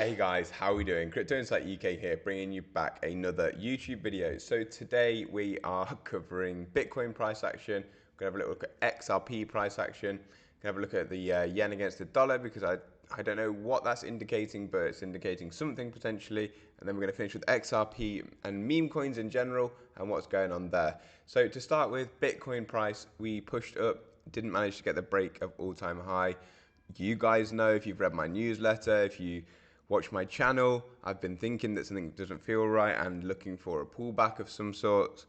Hey guys, how are we doing? Crypto Insight UK here, bringing you back another YouTube video. So today we are covering Bitcoin price action. We're gonna have a little look at XRP price action. We're gonna have a look at the yen against the dollar because I don't know what that's indicating, but it's indicating something potentially. And then we're gonna finish with XRP and meme coins in general and what's going on there. So to start with, Bitcoin price, we pushed up, didn't manage to get the break of all-time high. You guys know, if you've read my newsletter, if you watch my channel, I've been thinking that something doesn't feel right and looking for a pullback of some sort.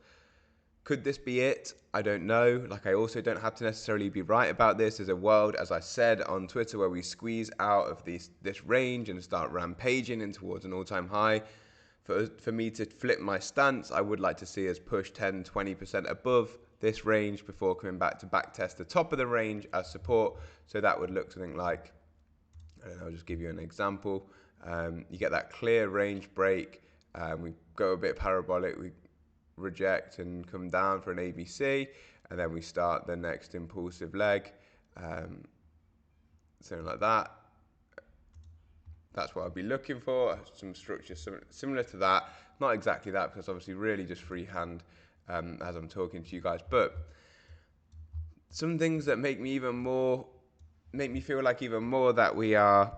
Could this be it? I don't know. Like, I also don't have to necessarily be right about this. There's a world, as I said on Twitter, where we squeeze out of this range and start rampaging in towards an all-time high. For me to flip my stance, I would like to see us push 10-20% above this range before coming back to backtest the top of the range as support. So that would look something like, I don't know, I'll just give you an example. You get that clear range break. We go a bit parabolic, we reject and come down for an ABC, and then we start the next impulsive leg, something like that. That's what I'd be looking for, some structure similar to that. Not exactly that, because obviously really just freehand as I'm talking to you guys, but some things that make me feel like even more that we are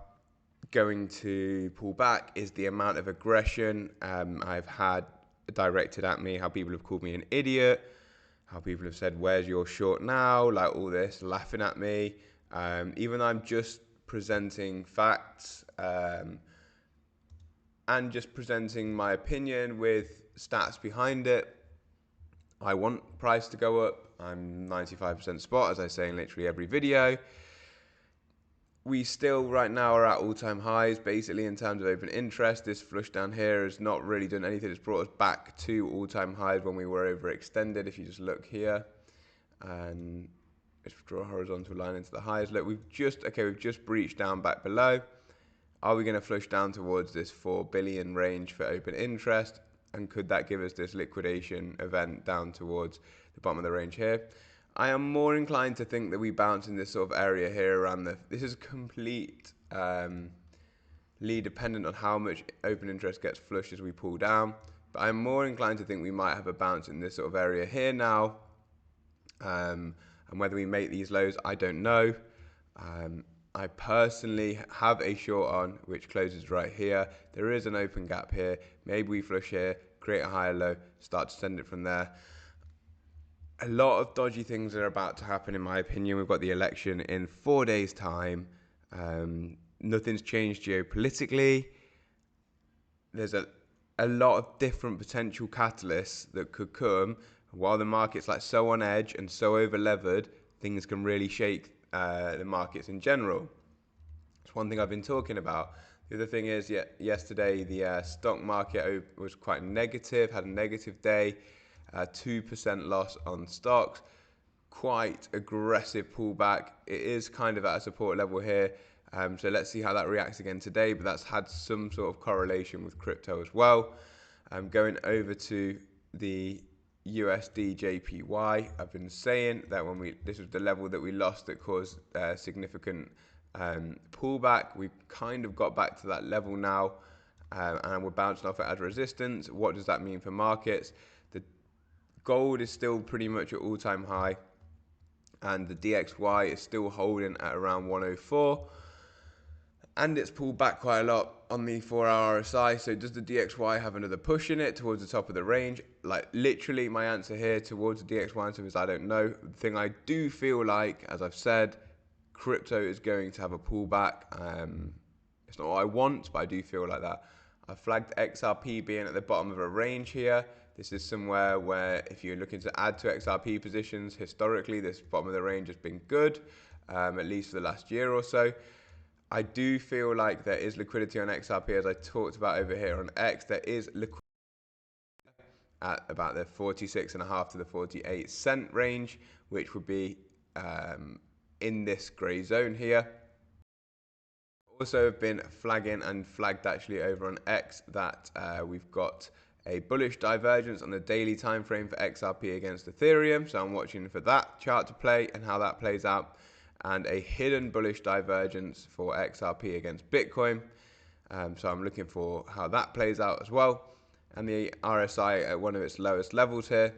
going to pull back is the amount of aggression I've had directed at me, how people have called me an idiot, how people have said, where's your short now, like all this, laughing at me, even though I'm just presenting facts and just presenting my opinion with stats behind it. I want price to go up. I'm 95% spot, as I say in literally every video. We still right now are at all-time highs, basically, in terms of open interest. This flush down here has not really done anything. It's brought us back to all-time highs when we were overextended. If you just look here and let's draw a horizontal line into the highs. Look, we've just breached down back below. Are we going to flush down towards this 4 billion range for open interest? And could that give us this liquidation event down towards the bottom of the range here? I am more inclined to think that we bounce in this sort of area here around this is completely dependent on how much open interest gets flushed as we pull down. But I'm more inclined to think we might have a bounce in this sort of area here now. And whether we make these lows, I don't know. I personally have a short on, which closes right here. There is an open gap here. Maybe we flush here, create a higher low, start to send it from there. A lot of dodgy things are about to happen, in my opinion. We've got the election in 4 days' time. Nothing's changed geopolitically. There's a lot of different potential catalysts that could come. While the market's like so on edge and so over-levered, things can really shake the markets in general. It's one thing I've been talking about. The other thing is, yesterday the stock market was quite negative, had a negative day. 2% loss on stocks, quite aggressive pullback. It is kind of at a support level here, so let's see how that reacts again today, but that's had some sort of correlation with crypto as well. Going over to the USDJPY, I've been saying that this was the level that we lost that caused significant pullback. We've kind of got back to that level now, and we're bouncing off it as resistance. What does that mean for markets? Gold is still pretty much at all-time high, and the DXY is still holding at around 104, and it's pulled back quite a lot on the 4-hour RSI. So does the DXY have another push in it towards the top of the range? Like, literally my answer here towards the DXY is I don't know. The thing I do feel like, as I've said, crypto is going to have a pullback. It's not what I want, but I do feel like that. I flagged XRP being at the bottom of a range here. This is somewhere where if you're looking to add to XRP positions, historically, this bottom of the range has been good, at least for the last year or so. I do feel like there is liquidity on XRP, as I talked about over here on X. There is liquidity at about the 46.5 to the 48 cent range, which would be in this grey zone here. Also have been flagging and flagged actually over on X that we've got a bullish divergence on the daily time frame for XRP against Ethereum. So I'm watching for that chart to play and how that plays out. And a hidden bullish divergence for XRP against Bitcoin. So I'm looking for how that plays out as well. And the RSI at one of its lowest levels here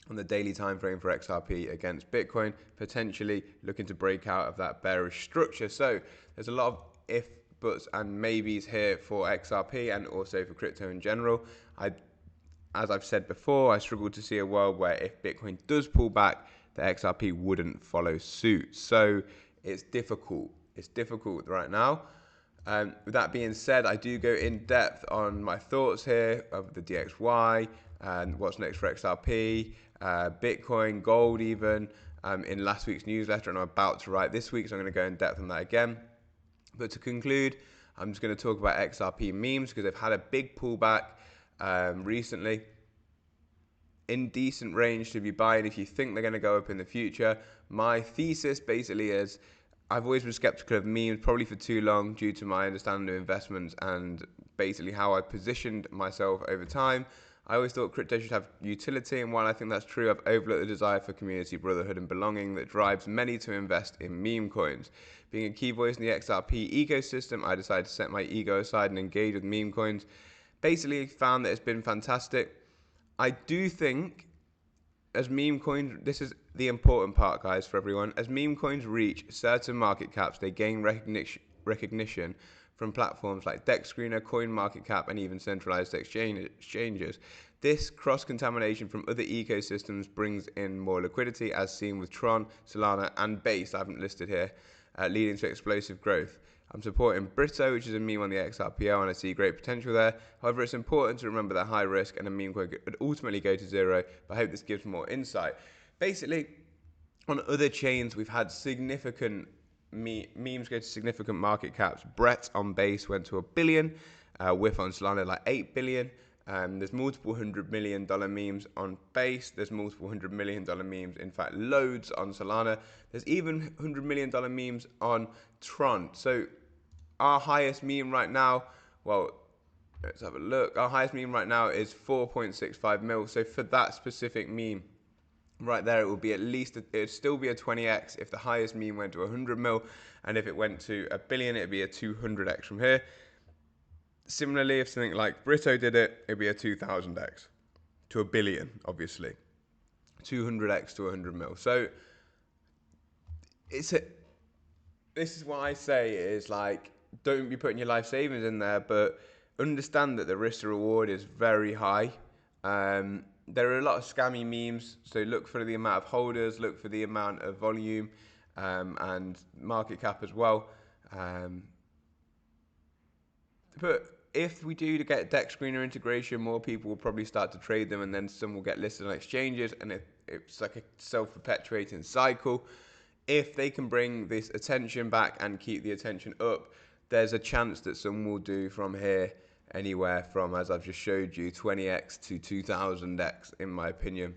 on the daily time frame for XRP against Bitcoin, potentially looking to break out of that bearish structure. So there's a lot of if, buts, and maybes here for XRP and also for crypto in general. As I've said before, I struggle to see a world where if Bitcoin does pull back, the XRP wouldn't follow suit. So it's difficult. It's difficult right now. With that being said, I do go in depth on my thoughts here of the DXY and what's next for XRP, Bitcoin, gold even, in last week's newsletter, and I'm about to write this week, so I'm going to go in depth on that again. But to conclude, I'm just going to talk about XRP memes because they've had a big pullback recently. In decent range to be buying if you think they're going to go up in the future. My thesis basically is I've always been skeptical of memes, probably for too long due to my understanding of investments and basically how I positioned myself over time. I always thought crypto should have utility, and while I think that's true, I've overlooked the desire for community, brotherhood, and belonging that drives many to invest in meme coins. Being a key voice in the XRP ecosystem, I decided to set my ego aside and engage with meme coins. Basically, found that it's been fantastic. I do think as meme coins, this is the important part, guys, for everyone. As meme coins reach certain market caps, they gain recognition from platforms like DexScreener, CoinMarketCap, and even centralized exchanges. This cross-contamination from other ecosystems brings in more liquidity, as seen with Tron, Solana, and Base, I haven't listed here, leading to explosive growth. I'm supporting Brito, which is a meme on the XRPL, and I see great potential there. However, it's important to remember that high risk and a meme coin could ultimately go to zero, but I hope this gives more insight. Basically, on other chains, we've had significant memes go to significant market caps. Brett on Base went to $1 billion, Whiff on Solana like $8 billion. There's multiple $100 million memes on Base. There's multiple $100 million memes, in fact, loads on Solana. There's even $100 million memes on Tron. So our highest meme right now, well, let's have a look. Our highest meme right now is 4.65 mil. So for that specific meme, right there, it will be at least, it would still be a 20x if the highest meme went to 100 mil. And if it went to $1 billion, it'd be a 200x from here. Similarly, if something like Brito did it, it'd be a 2000x to $1 billion, obviously. 200x to 100 mil. So this is what I say is like, don't be putting your life savings in there, but understand that the risk to reward is very high. There are a lot of scammy memes, so look for the amount of holders, look for the amount of volume, and market cap as well. But if we do get DexScreener integration, more people will probably start to trade them, and then some will get listed on exchanges, and it's like a self-perpetuating cycle. If they can bring this attention back and keep the attention up, there's a chance that some will do from here anywhere from, as I've just showed you, 20x to 2000x, in my opinion,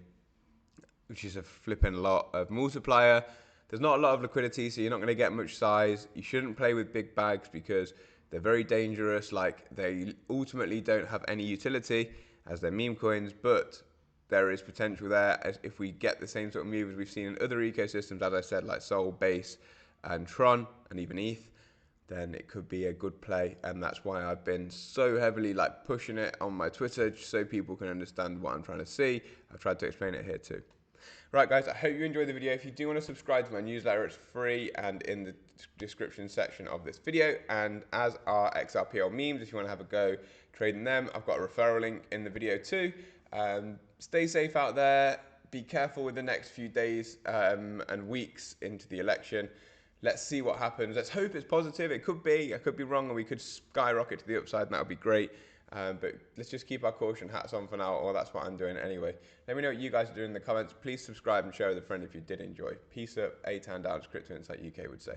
which is a flipping lot of multiplier. There's not a lot of liquidity, so you're not going to get much size. You shouldn't play with big bags because they're very dangerous. Like, they ultimately don't have any utility as they're meme coins, but there is potential there as if we get the same sort of move as we've seen in other ecosystems, as I said, like Sol, Base, and Tron, and even ETH, then it could be a good play. And that's why I've been so heavily like pushing it on my Twitter, just so people can understand what I'm trying to see. I've tried to explain it here too. Right, guys, I hope you enjoyed the video. If you do want to subscribe to my newsletter, it's free and in the description section of this video. And as are XRPL memes, if you want to have a go trading them, I've got a referral link in the video too. Stay safe out there. Be careful with the next few days and weeks into the election. Let's see what happens. Let's hope it's positive. It could be. I could be wrong, and we could skyrocket to the upside, and that would be great. But let's just keep our caution hats on for now, or that's what I'm doing anyway. Let me know what you guys are doing in the comments. Please subscribe and share with a friend if you did enjoy. Peace up, A-Town down, as Crypto Insight UK would say.